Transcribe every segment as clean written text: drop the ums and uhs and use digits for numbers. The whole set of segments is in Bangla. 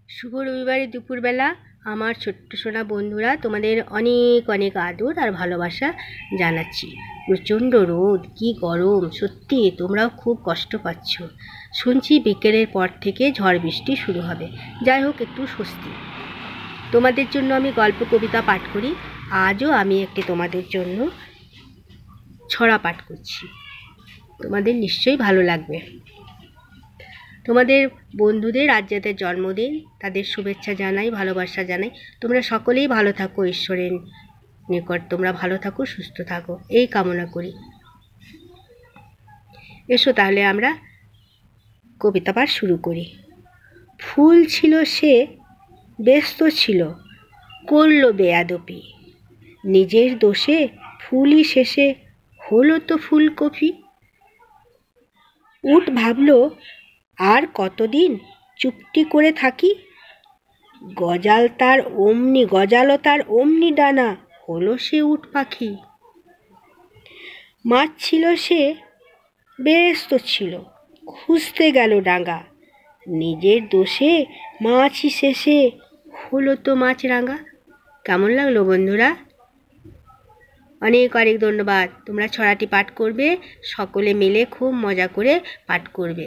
শুভ রবিবারের দুপুরবেলা আমার ছোট্ট সোনা বন্ধুরা তোমাদের অনেক অনেক আদর আর ভালোবাসা জানাচ্ছি। প্রচণ্ড রোদ, কি গরম, সত্যি তোমরাও খুব কষ্ট পাচ্ছ। শুনছি বিকেলের পর থেকে ঝড় বৃষ্টি শুরু হবে। যাই হোক, একটু স্বস্তি। তোমাদের জন্য আমি গল্প কবিতা পাঠ করি। আজও আমি একটি তোমাদের জন্য ছড়া পাঠ করছি, তোমাদের নিশ্চয়ই ভালো লাগবে। তোমাদের বন্ধুদের আজ যাদের জন্মদিন, তাদের শুভেচ্ছা জানাই, ভালোবাসা জানাই। তোমরা সকলেই ভালো থাকো, ঈশ্বরের নিকট তোমরা ভালো থাকো, সুস্থ থাকো, এই কামনা করি। এসো তাহলে আমরা কবিতা পাঠ শুরু করি। ফুল ছিল সে, ব্যস্ত ছিল, করল বেয়াদপি, নিজের দোষে ফুলই শেষে হলো তো ফুলকপি। উঠ ভাবলো, আর কতদিন চুপটি করে থাকি, গজালো তার অমনি ডানা, হলো সে উট পাখি। মাছ ছিল সে, ব্যস্ত ছিল, খুঁজতে গেল ডাঙা, নিজের দোষে মাছই শেষে হলো তো মাছরাঙা। কেমন লাগলো বন্ধুরা? অনেক অনেক ধন্যবাদ। তোমরা ছড়াটি পাঠ করবে, সকলে মিলে খুব মজা করে পাঠ করবে।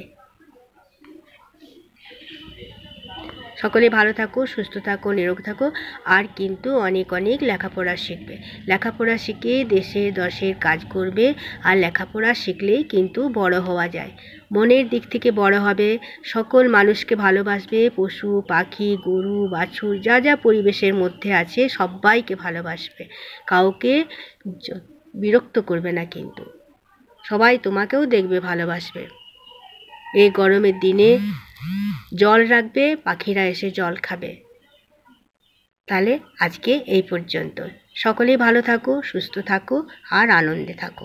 সকলে ভালো থাকো, সুস্থ থাকো, নিরোগ থাকো, আর কিন্তু অনেক অনেক লেখাপড়া শিখবে। লেখাপড়া শিখে দেশের দশের কাজ করবে, আর লেখাপড়া শিখলেই কিন্তু বড় হওয়া যায়। মনের দিক থেকে বড় হবে, সকল মানুষকে ভালোবাসবে, পশু পাখি গরু বাছুর যা যা পরিবেশের মধ্যে আছে সবাইকে ভালোবাসবে, কাউকে বিরক্ত করবে না, কিন্তু সবাই তোমাকেও দেখবে, ভালোবাসবে। এই গরমের দিনে জল রাখবে, পাখিরা এসে জল খাবে। তাহলে আজকে এই পর্যন্ত। সকলেই ভালো থাকো, সুস্থ থাকো, আর আনন্দে থাকো।